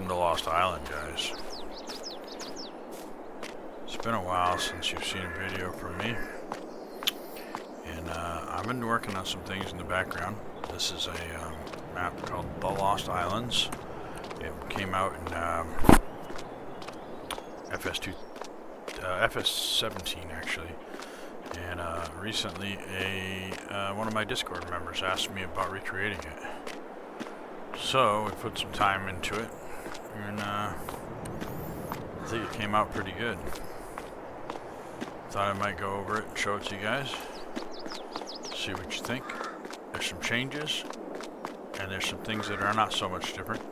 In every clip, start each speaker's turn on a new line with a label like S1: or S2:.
S1: Welcome to Lost Island, guys. It's been a while since you've seen a video from me, and I've been working on some things in the background. This is a map called The Lost Islands. It came out in FS17 actually, and recently one of my Discord members asked me about recreating it. So we put some time into it, and I think it came out pretty good. Thought I might go over it and show it to you guys, see what you think. There's some changes, and there's some things that are not so much different.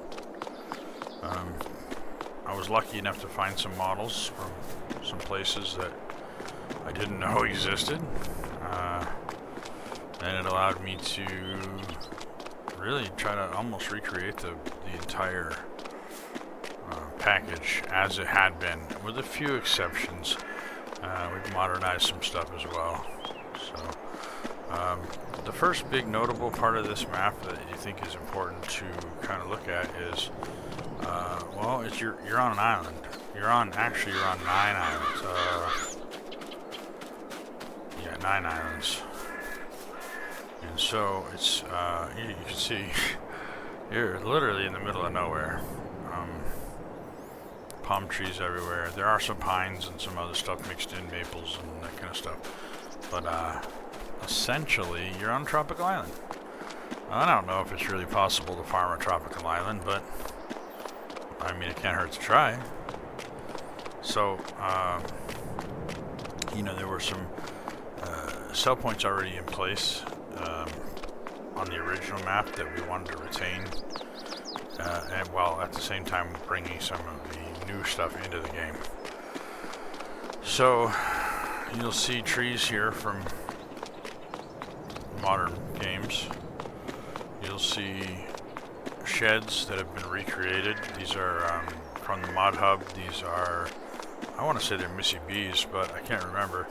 S1: I was lucky enough to find some models from some places that I didn't know existed, and it allowed me to really try to almost recreate the entire package as it had been, with a few exceptions. We've modernized some stuff as well. So the first big notable part of this map that you think is important to kind of look at is well, it's you're on an island. You're on 9 islands. Yeah, 9 islands. And so it's you can see you're literally in the middle of nowhere. Palm trees everywhere. There are some pines and some other stuff mixed in, maples and that kind of stuff. But essentially, you're on a tropical island. I don't know if it's really possible to farm a tropical island, but I mean, it can't hurt to try. So, you know, there were some cell points already in place on the original map that we wanted to retain, and while at the same time bringing some of the new stuff into the game. So, you'll see trees here from modern games. You'll see sheds that have been recreated. These are from the mod hub. These are, I want to say they're Missy B's, but I can't remember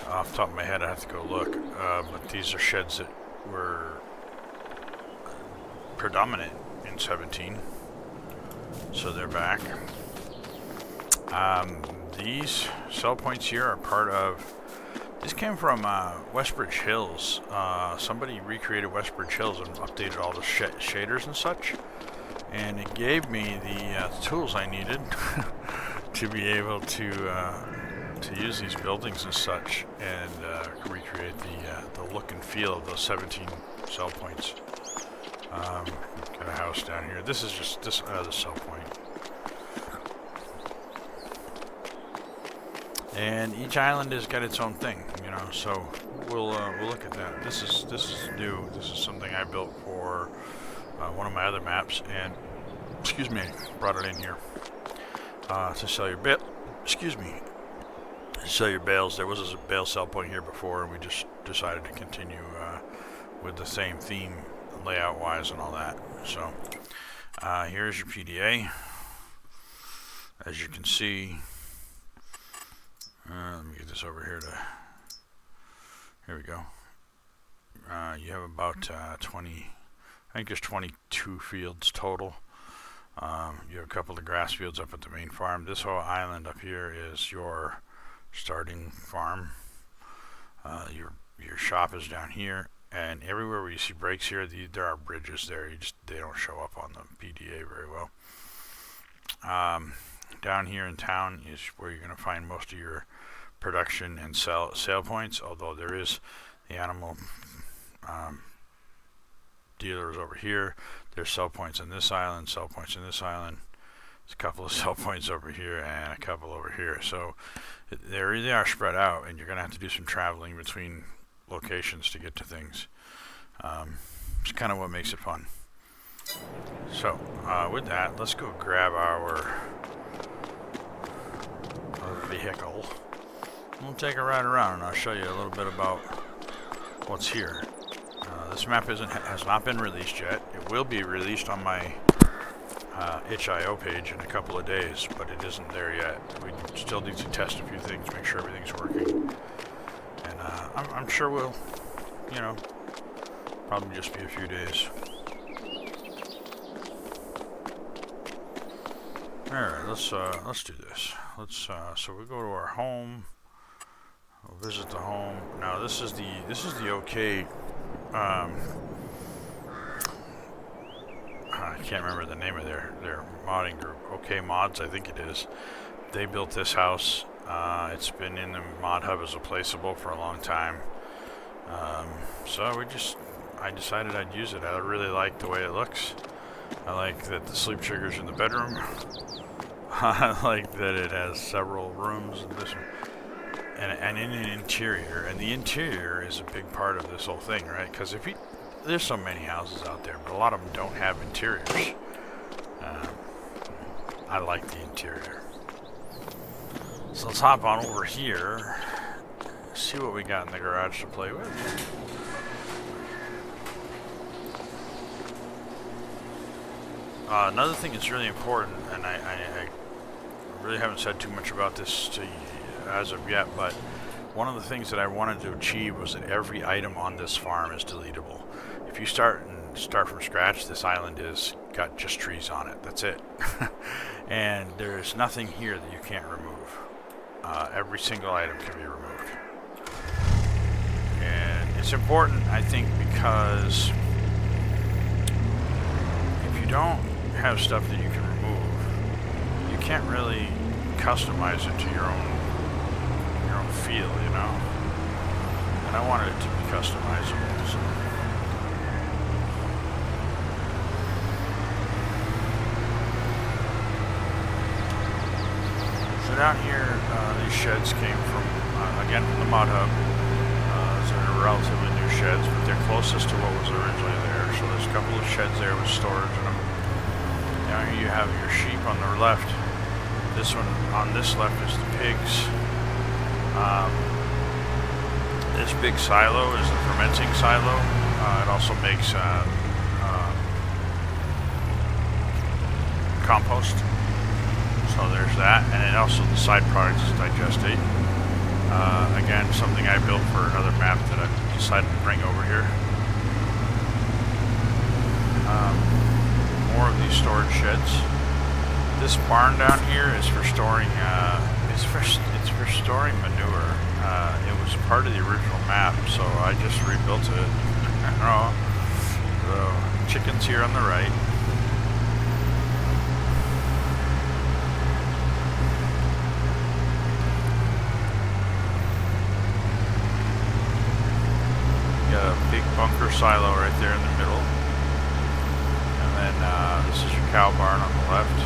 S1: off the top of my head. I have to go look. But these are sheds that were predominant in 17, so they're back. These cell points here are part of, this came from Westbridge Hills. Somebody recreated Westbridge Hills and updated all the shaders and such, and it gave me the tools I needed to be able to use these buildings and such, and recreate the look and feel of those 17 cell points. Got a house down here. This is just this other cell point. And each island has got its own thing, you know. So we'll look at that. This is new. This is something I built for one of my other maps, and excuse me, brought it in here to sell your sell your bales. There was a bale cell point here before, and we just decided to continue with the same theme, layout wise and all that. So here's your PDA. As you can see, let me get this over here here we go. You have about 20, I think there's 22 fields total. You have a couple of grass fields up at the main farm. This whole island up here is your starting farm. Your shop is down here, and everywhere where you see breaks here, there are bridges there. They don't show up on the PDA very well. Down here in town is where you're going to find most of your production and sale points, although there is the animal dealers over here. There's sell points in this island, sell points in this island. There's a couple of sell points over here and a couple over here. So they really are spread out, and you're going to have to do some traveling between locations to get to things. It's kind of what makes it fun. So with that, let's go grab our vehicle. We'll take a ride around, and I'll show you a little bit about what's here. This map has not been released yet. It will be released on my itch.io page in a couple of days, but it isn't there yet. We still need to test a few things, make sure everything's working, and I'm sure we'll, you know, probably just be a few days. Alright, let's do this. So we go to our home. We'll visit the home. Now this is the OK. I can't remember the name of their modding group. OK Mods, I think it is. They built this house. It's been in the mod hub as a placeable for a long time. So I decided I'd use it. I really like the way it looks. I like that the sleep trigger's in the bedroom. I like that it has several rooms in this and in an interior. And the interior is a big part of this whole thing, right? Because there's so many houses out there, but a lot of them don't have interiors. I like the interior. So let's hop on over here, see what we got in the garage to play with. Another thing that's really important, and I really haven't said too much about this to you as of yet, but one of the things that I wanted to achieve was that every item on this farm is deletable. If you start from scratch, this island is got just trees on it. That's it. And there's nothing here that you can't remove. Every single item can be removed. And it's important, I think, because if you don't have stuff that you can remove, you can't really customize it to your own feel, you know? And I wanted it to be customizable, so. So down here, these sheds came from, again, from the mod hub. So they're relatively new sheds, but they're closest to what was originally there. So there's a couple of sheds there with storage in them. Down here you have your sheep on the left. This one on this left is the pigs. This big silo is the fermenting silo. It also makes compost. So there's that, and then also the side product is digestate. Again, something I built for another map that I decided to bring over here. More of these storage sheds. This barn down here is for storing. It's for storing manure. It was part of the original map, so I just rebuilt it. So chickens here on the right. Got a big bunker silo right there in the middle. And then this is your cow barn on the left.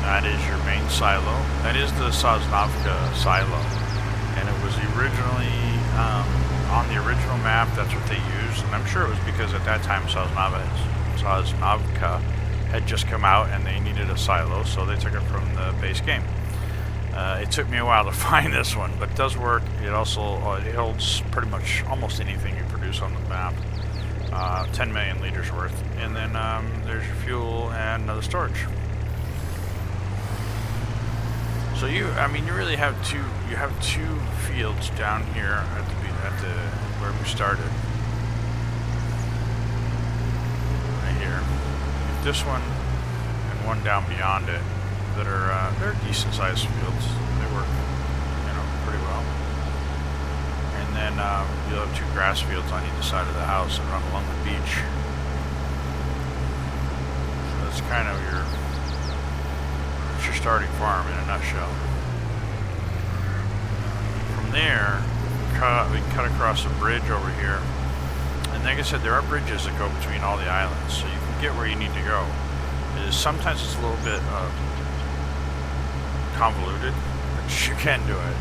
S1: That is your main silo. That is the Sosnovka silo. And it was originally, on the original map, that's what they used. And I'm sure it was because at that time Sosnovka had just come out and they needed a silo, so they took it from the base game. It took me a while to find this one, but it does work. It also it holds pretty much almost anything you produce on the map. 10 million liters worth. And then there's your fuel and another storage. So you really have two fields down here at the where we started. Right here. This one and one down beyond it that are they're decent sized fields. They work, pretty well. And then you'll have two grass fields on either side of the house and run along the beach. So that's kind of your starting farm in a nutshell. From there, we can cut across a bridge over here. And like I said, there are bridges that go between all the islands, so you can get where you need to go. Sometimes it's a little bit convoluted, but you can do it.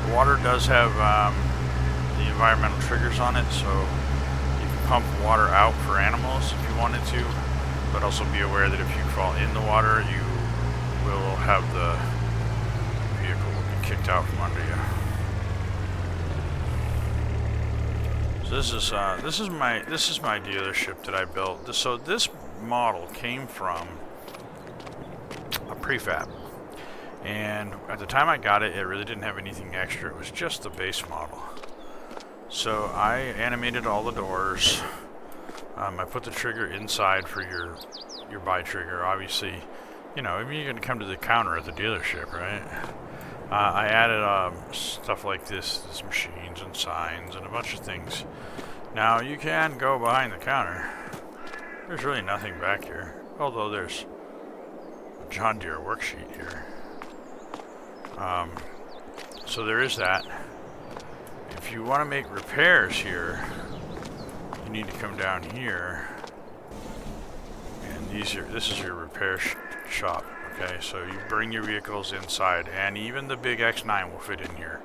S1: The water does have the environmental triggers on it, so you can pump water out for animals if you wanted to. But also be aware that if you fall in the water, you will have the vehicle will be kicked out from under you. So this is my dealership that I built. So this model came from a prefab, And at the time I got it, it really didn't have anything extra. It was just the base model. So I animated all the doors. I put the trigger inside for your buy trigger. Obviously, you know, I mean, you're going to come to the counter at the dealership, right? I added stuff like this machines and signs and a bunch of things. Now, you can go behind the counter. There's really nothing back here, although there's a John Deere worksheet here. So there is that. If you want to make repairs here, you need to come down here, and this is your repair shop. Okay, so you bring your vehicles inside, and even the big X9 will fit in here.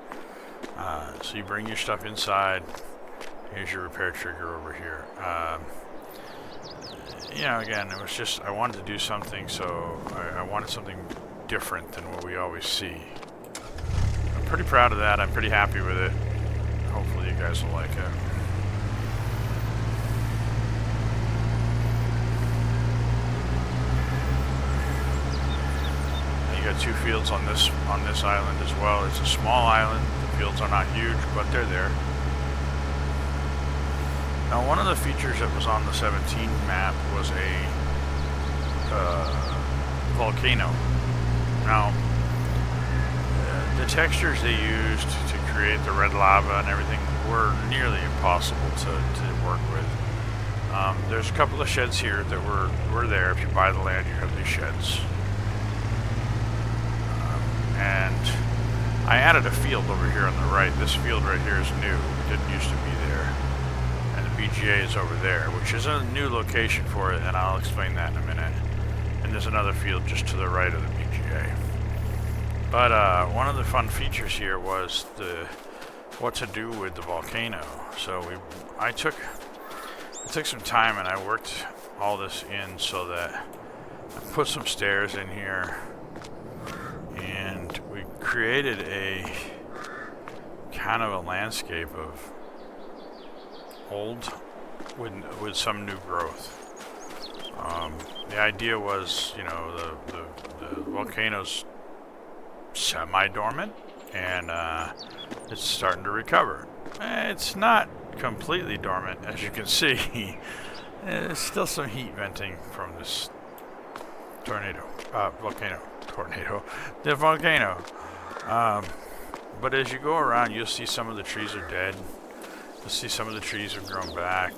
S1: So you bring your stuff inside. Here's your repair trigger over here. You know, again, it was just, I wanted to do something, so I wanted something different than what we always see. I'm pretty proud of that. I'm pretty happy with it. Hopefully you guys will like it. You got 2 fields on this island as well. It's a small island. The fields are not huge, but they're there. Now, one of the features that was on the 17 map was a volcano. Now, the textures they used to create the red lava and everything were nearly impossible to work with. There's a couple of sheds here that were there. If you buy the land, you have these sheds. And I added a field over here on the right. This field right here is new. It didn't used to be there. And the BGA is over there, which is a new location for it, and I'll explain that in a minute. And there's another field just to the right of the BGA. But one of the fun features here was what to do with the volcano. So I took some time and I worked all this in so that I put some stairs in here, and we created a kind of a landscape of old with some new growth. The idea was, you know, the volcano's semi-dormant, and it's starting to recover. It's not completely dormant, as you can see. There's still some heat venting from this the volcano. But as you go around, you'll see some of the trees are dead. You'll see some of the trees have grown back.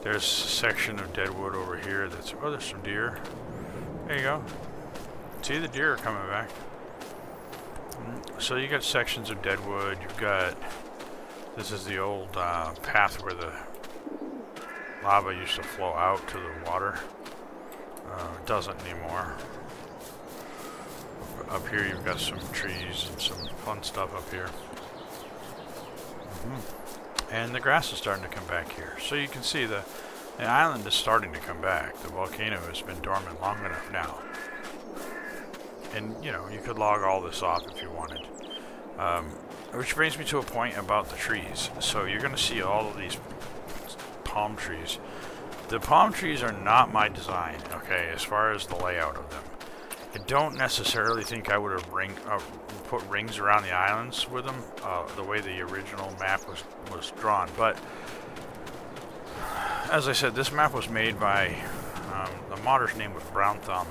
S1: There's a section of dead wood over here that's, oh, there's some deer. There you go. See, the deer are coming back. So you got sections of dead wood. You've got, this is the old path where the lava used to flow out to the water. It doesn't anymore. Up here you've got some trees and some fun stuff up here. And the grass is starting to come back here. So you can see the island is starting to come back. The volcano has been dormant long enough now. And, you know, you could log all this off if you wanted. Which brings me to a point about the trees. So you're going to see all of these palm trees. The palm trees are not my design, okay, as far as the layout of them. I don't necessarily think I would have put rings around the islands with them, the way the original map was drawn. But, as I said, this map was made by, the modder's name was Brown Thumb.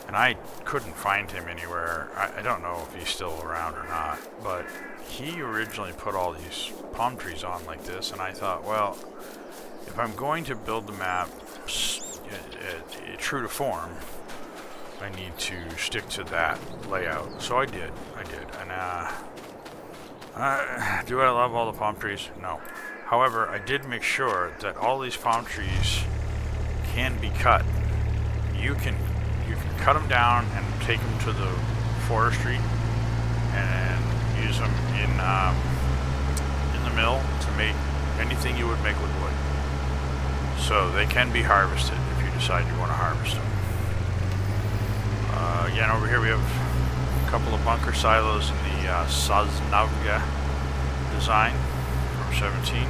S1: And I couldn't find him anywhere. I don't know if he's still around or not, but he originally put all these palm trees on like this, and I thought, well, if I'm going to build the map true to form, I need to stick to that layout. So I did. And do I love all the palm trees? No. However, I did make sure that all these palm trees can be cut. You can cut them down and take them to the forestry and use them in the mill to make anything you would make with wood. So they can be harvested if you decide you want to harvest them. Again, over here we have a couple of bunker silos in the Sosnavga design from 17.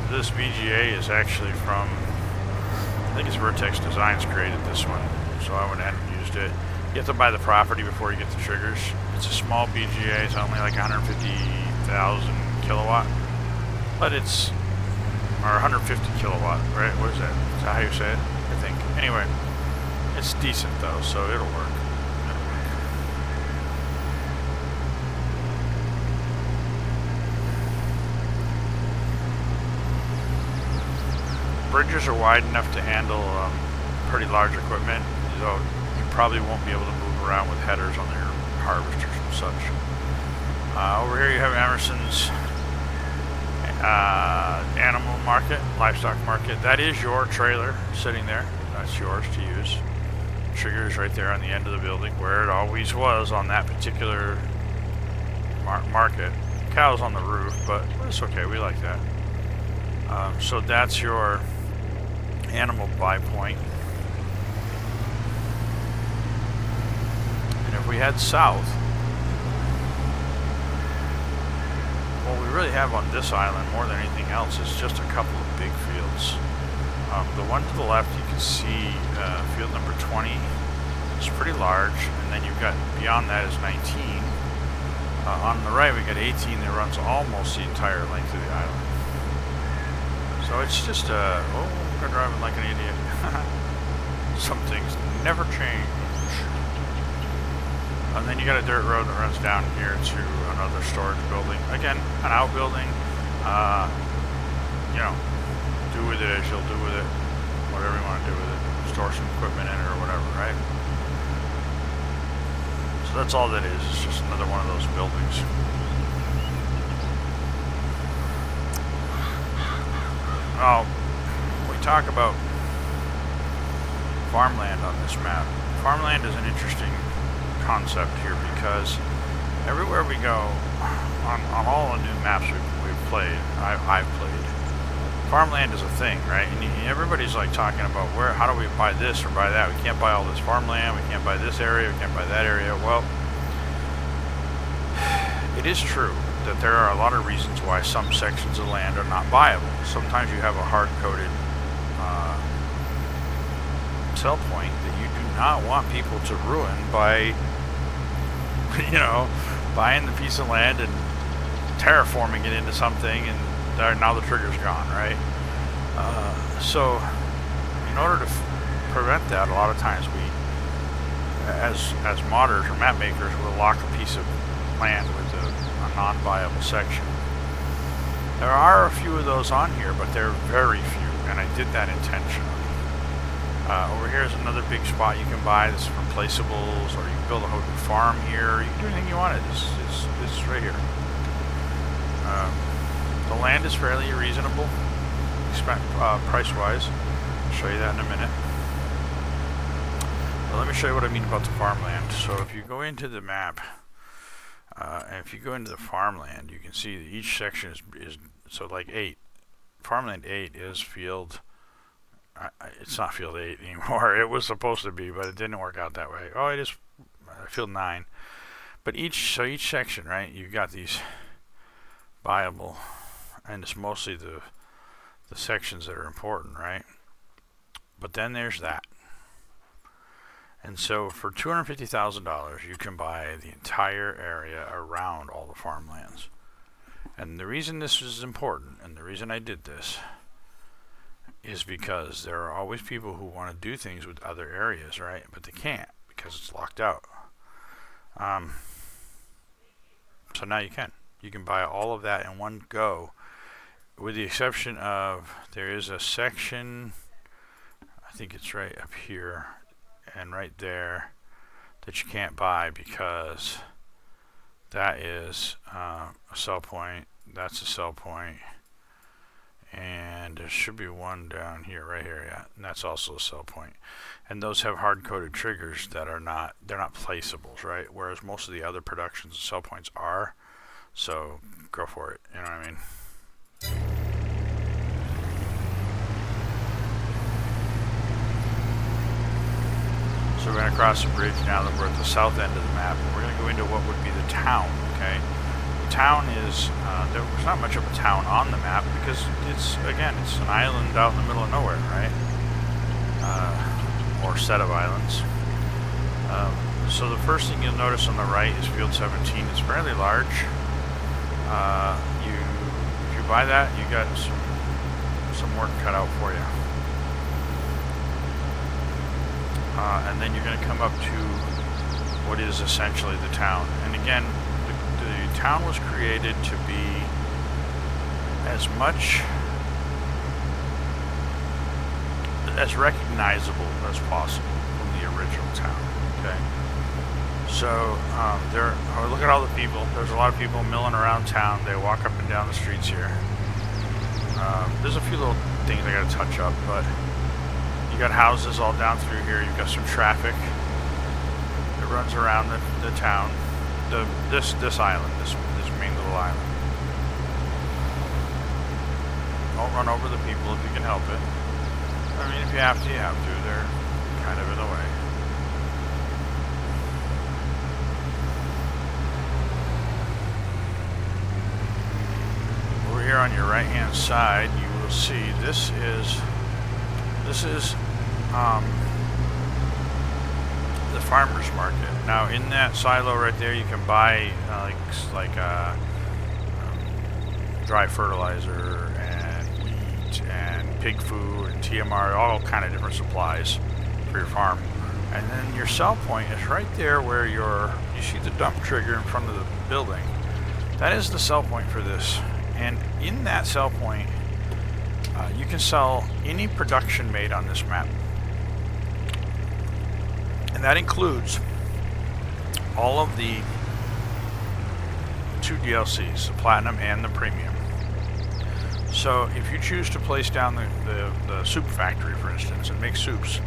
S1: This BGA is actually from, I think it's Vertex Designs created this one, so I went ahead and used it. You have to buy the property before you get the triggers. It's a small BGA, it's only like 150,000 kilowatt, but it's, or 150 kilowatt, right? What is that? Is that how you say it? I think. Anyway, it's decent though, so it'll work. Bridges are wide enough to handle pretty large equipment, so you probably won't be able to move around with headers on your harvesters and such. Over here you have Emerson's animal market, livestock market. That is your trailer sitting there. That's yours to use. Trigger's right there on the end of the building, where it always was on that particular market. Cows on the roof, but it's okay. We like that. So that's your animal buy point. And if we head south, what we really have on this island more than anything else is just a couple of big fields. The one to the left, you can see field number 20. It's pretty large, and then you've got beyond that is 19. On the right, we got 18 that runs almost the entire length of the island. So it's just we're driving like an idiot. Some things never change. And then you got a dirt road that runs down here to another storage building. Again, an outbuilding. You know, do with it as you'll do with it. Whatever you want to do with it. Store some equipment in it or whatever, right? So that's all that is. It's just another one of those buildings. Now, we talk about farmland on this map. Farmland is an interesting concept here because everywhere we go, on all the new maps we've played, I've played, farmland is a thing, right? And everybody's like talking about how do we buy this or buy that? We can't buy all this farmland, we can't buy this area, we can't buy that area. Well, it is true that there are a lot of reasons why some sections of land are not buyable. Sometimes you have a hard-coded sell point that you do not want people to ruin by, you know, buying the piece of land and terraforming it into something, and now the trigger's gone, right? So in order to prevent that, a lot of times we, as modders or map makers, will lock a piece of land with a non-viable section. There are a few of those on here, but they're very few, and I did that intentionally. Over here is another big spot you can buy. This is replaceables, or you can build a whole new farm here. You can do anything you want. It's right here. The land is fairly reasonable, price-wise. I'll show you that in a minute. But let me show you what I mean about the farmland. So if you go into the map, and if you go into the farmland, you can see that each section is so like 8. Farmland 8 is field. It's not field 8 anymore. It was supposed to be, but it didn't work out that way. Oh, it is field 9. But each section, right? You've got these viable, and it's mostly the sections that are important, right? But then there's that. And so for $250,000, you can buy the entire area around all the farmlands. And the reason this is important, and the reason I did this, is because there are always people who want to do things with other areas, right? But they can't because it's locked out. So now you can. You can buy all of that in one go, with the exception of there is a section, I think it's right up here and right there, that you can't buy because that is a sell point. That's a sell point. And there should be one down here, right here, yeah, and that's also a sell point. And those have hard-coded triggers that are not, they're not placeables, right? Whereas most of the other productions and sell points are. So go for it, you know what I mean? So we're going to cross the bridge now that we're at the south end of the map. And we're going to go into what would be the town, okay? Town is, there's not much of a town on the map because it's an island out in the middle of nowhere, right? Or set of islands. So the first thing you'll notice on the right is Field 17. It's fairly large. If you buy that, you got some work cut out for you. And then you're going to come up to what is essentially the town. And again, the town was created to be as much as recognizable as possible from the original town. Okay. So look at all the people. There's a lot of people milling around town. They walk up and down the streets here. There's a few little things I got to touch up, but you got houses all down through here. You've got some traffic that runs around the town. This island, this main little island. Don't run over the people if you can help it. I mean, if you have to, you have to. They're kind of in the way. Over here on your right-hand side, you will see this is the farmer's market. Now, in that silo right there, you can buy dry fertilizer and wheat and pig food and TMR, all kind of different supplies for your farm. And then your sell point is right there where you see the dump trigger in front of the building. That is the sell point for this. And in that sell point, you can sell any production made on this map. And that includes all of the 2 DLCs, the Platinum and the Premium. So if you choose to place down the soup factory, for instance, and make soups,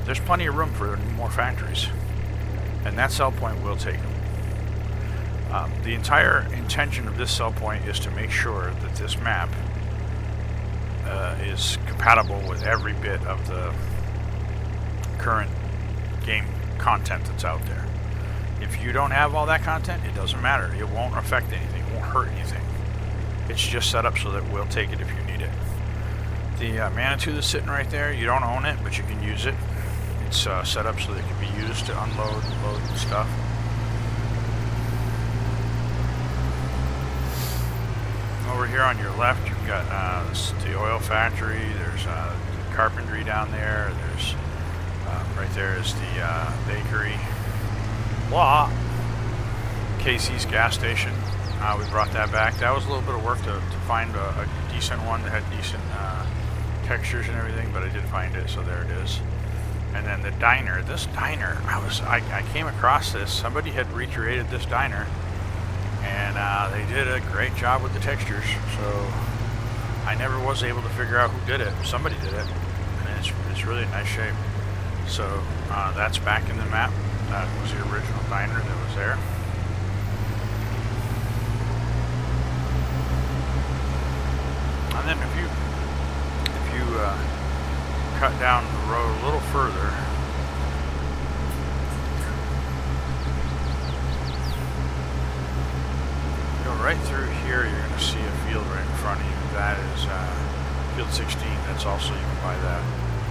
S1: there's plenty of room for more factories. And that sell point will take them. The entire intention of this sell point is to make sure that this map is compatible with every bit of the current game content that's out there. If you don't have all that content, it doesn't matter. It won't affect anything. It won't hurt anything. It's just set up so that we'll take it if you need it. The Manitou that's sitting right there, you don't own it, but you can use it. It's set up so that it can be used to unload and load stuff. Over here on your left, you've got the oil factory. There's carpentry down there. There's right there is the bakery. Blah. Casey's gas station. We brought that back. That was a little bit of work to find a decent one that had decent textures and everything, but I did find it, so there it is. And then the diner. This diner, I came across this. Somebody had recreated this diner, and they did a great job with the textures. So I never was able to figure out who did it. Somebody did it, and it's really nice shape. So that's back in the map. That was the original diner that was there. And then if you cut down the road a little further, go right through here, you're going to see a field right in front of you. That is Field 16. That's also, you can buy that.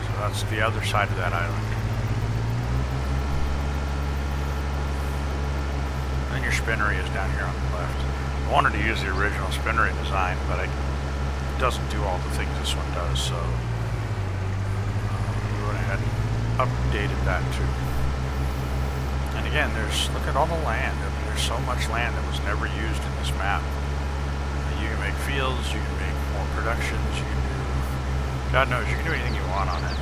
S1: So that's the other side of that island. And then your spinnery is down here on the left. I wanted to use the original spinnery design, but it doesn't do all the things this one does, so we went ahead and updated that too. And again, look at all the land. I mean, there's so much land that was never used in this map. You can make fields, you can make more productions, you can do, God knows, you can do anything you want on it.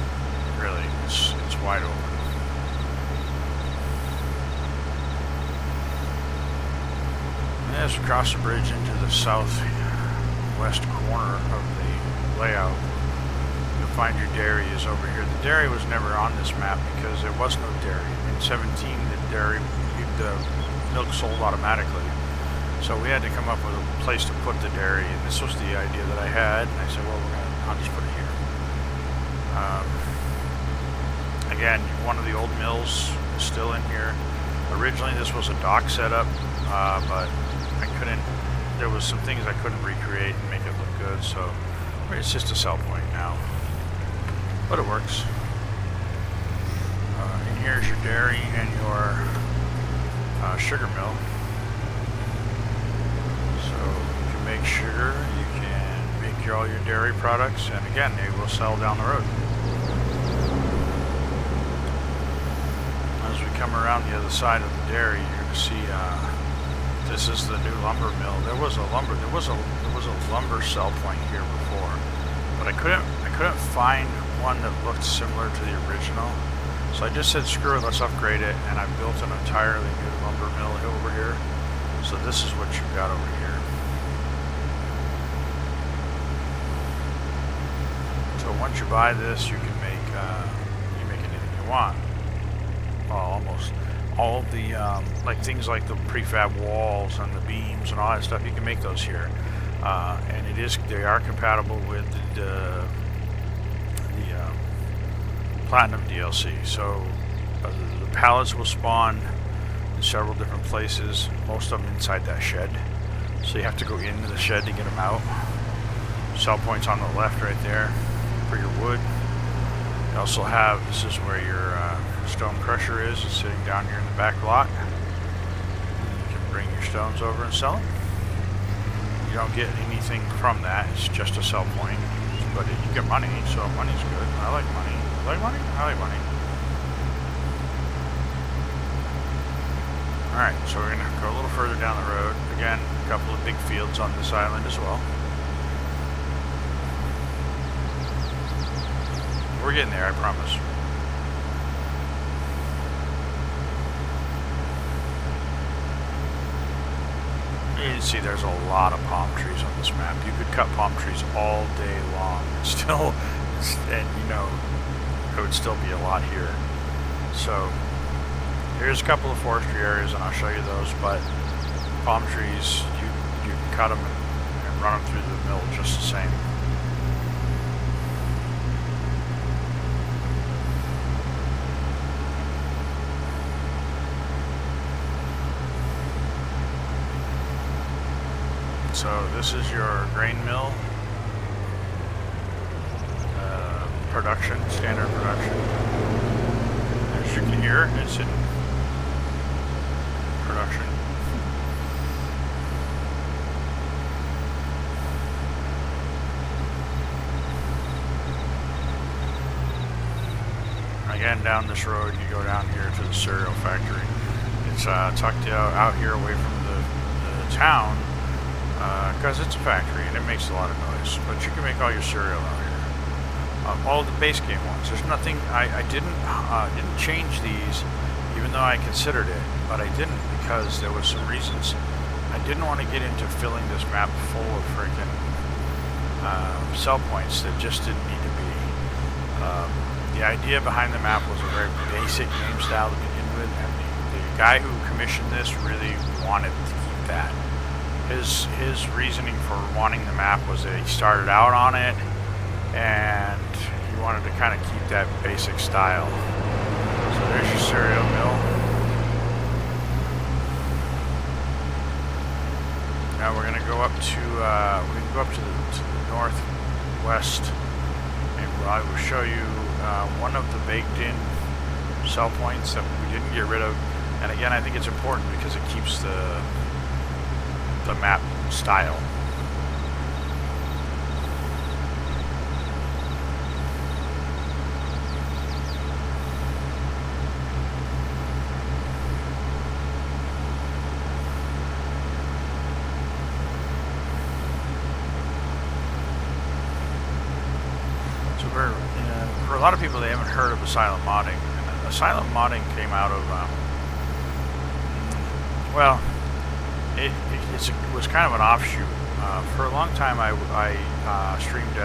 S1: Really, it's wide open. And as we cross the bridge into the southwest corner of the layout, you'll find your dairy is over here. The dairy was never on this map because there was no dairy. In 17, the milk sold automatically. So we had to come up with a place to put the dairy, and this was the idea that I had, and I said, well, I'll just put it here. Again, one of the old mills is still in here. Originally this was a dock setup, but there was some things I couldn't recreate and make it look good, so it's just a sell point now. But it works. In here's your dairy and your sugar mill. So you can make sugar, you can make all your dairy products, and again, they will sell down the road. As we come around the other side of the dairy, you're going to see this is the new lumber mill. There was a lumber sell point here before, but I couldn't find one that looked similar to the original. So I just said, screw it, let's upgrade it, and I built an entirely new lumber mill over here. So this is what you've got over here. So once you buy this, you can make anything you want. Well, almost all the like things like the prefab walls and the beams and all that stuff. You can make those here, and they are compatible with the Platinum DLC. So the pallets will spawn in several different places, most of them inside that shed. So you have to go into the shed to get them out. Sell points on the left right there for your wood. You also have, this is where your stone crusher is. It's sitting down here in the back lot. You can bring your stones over and sell them. You don't get anything from that. It's just a sell point. But you get money, so money's good. I like money. You like money? I like money. Alright, so we're going to go a little further down the road. Again, a couple of big fields on this island as well. We're getting there, I promise. You can see there's a lot of palm trees on this map. You could cut palm trees all day long. And you know, it would still be a lot here. So, here's a couple of forestry areas, and I'll show you those. But palm trees, you can cut them and run them through the mill just the same. So this is your grain mill production, standard production. As you can hear, it's in production. Again, down this road, you go down here to the cereal factory. It's tucked out here away from the town. Because it's a factory and it makes a lot of noise, but you can make all your cereal out here. All the base game ones. There's nothing. I didn't change these, even though I considered it, but I didn't because there was some reasons. I didn't want to get into filling this map full of freaking sell points that just didn't need to be. The idea behind the map was a very basic game style to begin with, and the guy who commissioned this really wanted to keep that. His reasoning for wanting the map was that he started out on it and he wanted to kind of keep that basic style. So there's your cereal mill. Now we're gonna go up to the northwest, and I will show you one of the baked-in sell points that we didn't get rid of. And again, I think it's important because it keeps the map style. So for a lot of people, they haven't heard of Asylum Modding. And Asylum Modding came out of well, it was kind of an offshoot. For a long time, I streamed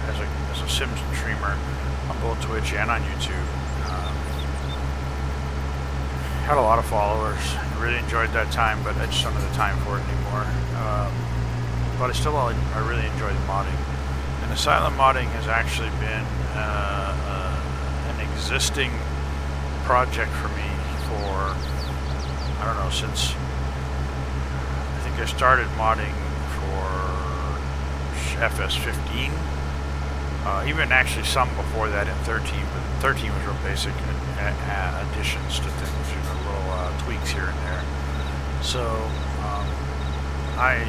S1: as a Sims streamer on both Twitch and on YouTube. Had a lot of followers. I really enjoyed that time, but I just don't have the time for it anymore. But I really enjoyed modding. And Asylum Modding has actually been an existing project for me for, I don't know, since I started modding for FS15, Even actually some before that in 13, but 13 was real basic additions to things, little tweaks here and there. So I'm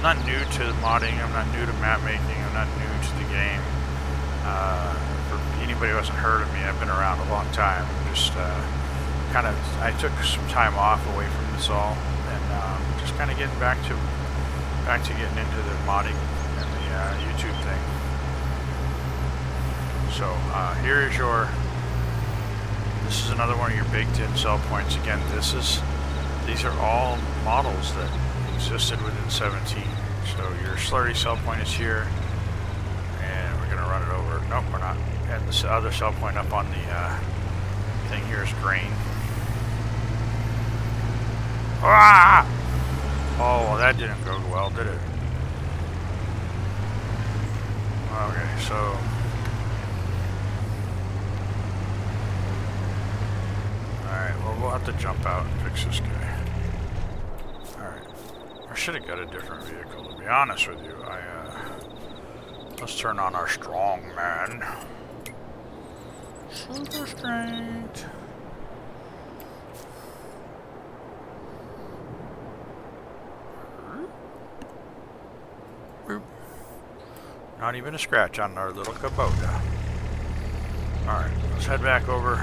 S1: not new to modding, I'm not new to map making, I'm not new to the game. For anybody who hasn't heard of me, I've been around a long time. Just I took some time off away from this all, and just kind of getting back to getting into the modding and the YouTube thing. So here is this is another one of your baked-in sell points. Again, these are all models that existed within 17. So your slurry sell point is here, and we're gonna run it over. Nope, we're not. And this other sell point up on the thing here is grain. Ah! Oh, well, that didn't go well, did it? Okay, so we'll have to jump out and fix this guy. Alright. I should have got a different vehicle, to be honest with you. Let's turn on our strong man. Super strength. Not even a scratch on our little Kubota. Alright, let's head back over.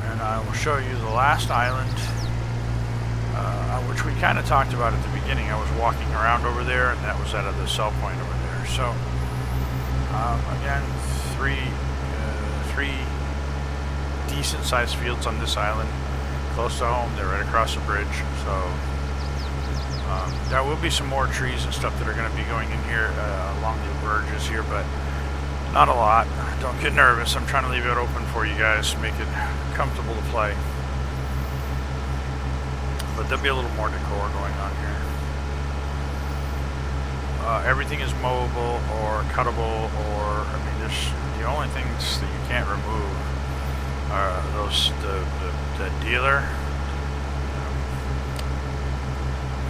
S1: And I will show you the last island, which we kind of talked about at the beginning. I was walking around over there, and that was out of the sell point over there. So, again, three decent-sized fields on this island, close to home. They're right across the bridge. So, there will be some more trees and stuff that are going to be going in here along the verges here, but not a lot. Don't get nervous. I'm trying to leave it open for you guys, make it comfortable to play. But there'll be a little more decor going on here. Everything is mowable or cuttable, or the only things that you can't remove are the dealer.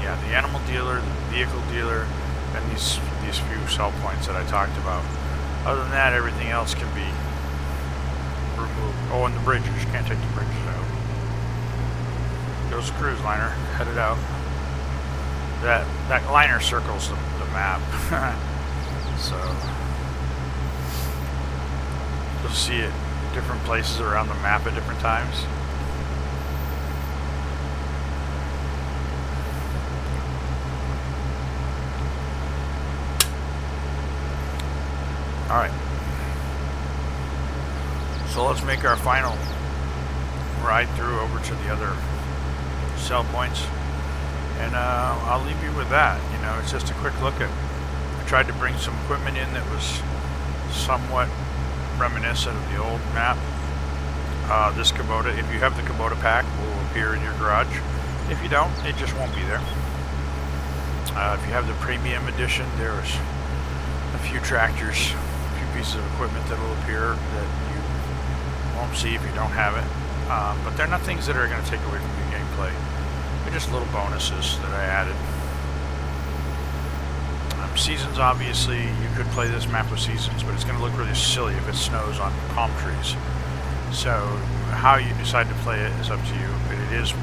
S1: Yeah, the animal dealer, the vehicle dealer, and these few sell points that I talked about. Other than that, everything else can be removed. Oh, and the bridges. You can't take the bridges out. Goes the cruise liner, headed out. That liner circles the map. So you'll see it different places around the map at different times. Alright, so let's make our final ride through over to the other sell points, and I'll leave you with that. It's just a quick look at, I tried to bring some equipment in that was somewhat reminiscent of the old map. This Kubota, if you have the Kubota pack, will appear in your garage. If you don't, it just won't be there. If you have the premium edition, there's a few tractors, pieces of equipment that will appear that you won't see if you don't have it, but they're not things that are going to take away from your gameplay. They're just little bonuses that I added. Seasons, obviously, you could play this map with seasons, but it's going to look really silly if it snows on palm trees. So how you decide to play it is up to you, but it is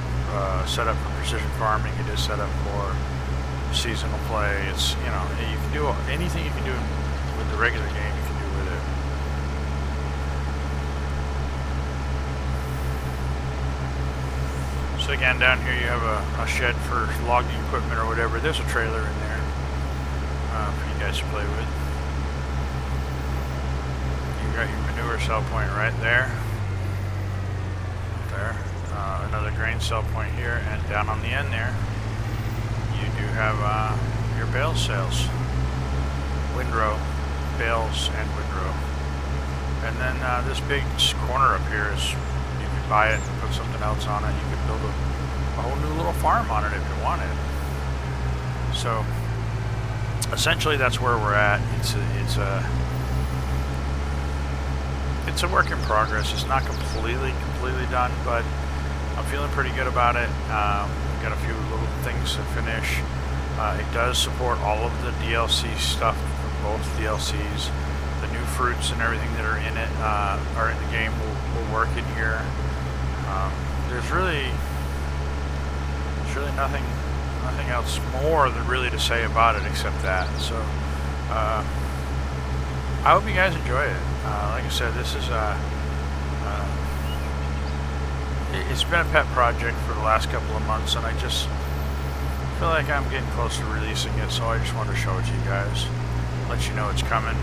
S1: set up for precision farming. It is set up for seasonal play. It's, you can do anything you can do with the regular game, you can do with it. So again, down here you have a shed for logging equipment or whatever. There's a trailer in there for you guys to play with. You got your manure cell point right there. Another grain cell point here, and down on the end there you do have your bale sales, windrow, bales and windrow. And then this big corner up here is, you could buy it and put something else on it. You could build a whole new little farm on it if you wanted. So essentially that's where we're at. It's a work in progress. It's not completely done, but I'm feeling pretty good about it. We've got a few little things to finish. It does support all of the DLC stuff from both DLCs. The new fruits and everything that are in it are in the game will work in here. There's really nothing else more than really to say about it except that. So I hope you guys enjoy it. Like I said, this is it's been a pet project for the last couple of months, and I just feel like I'm getting close to releasing it, so I just wanted to show it to you guys, let you know it's coming.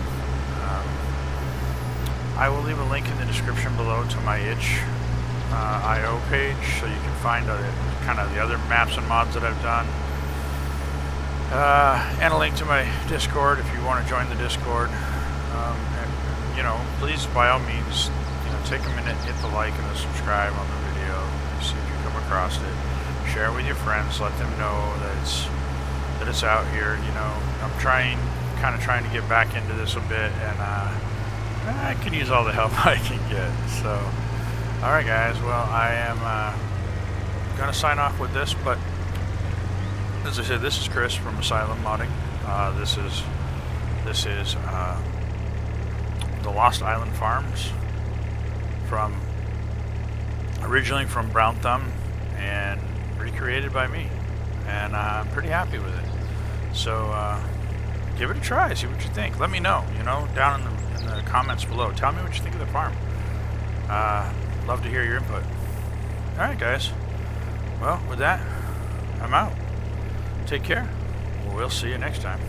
S1: I will leave a link in the description below to my itch.io page, so you can find kind of the other maps and mods that I've done, and a link to my Discord if you want to join the Discord. And you know, please, by all means, you know, take a minute, hit the like and the subscribe on the video, see if you come across it. Share it with your friends, let them know that it's out here. You know, I'm kind of trying to get back into this a bit, and I can use all the help I can get. So, all right, guys. Well, I am gonna sign off with this, but as I said, this is Chris from Asylum Modding. This is the Lost Island Farms, originally from Brown Thumb, and recreated by me, and I'm pretty happy with it. So give it a try, see what you think. Let me know, you know, down in the comments below. Tell me what you think of the farm. Love to hear your input. Alright, guys. Well, with that, I'm out. Take care. We'll see you next time.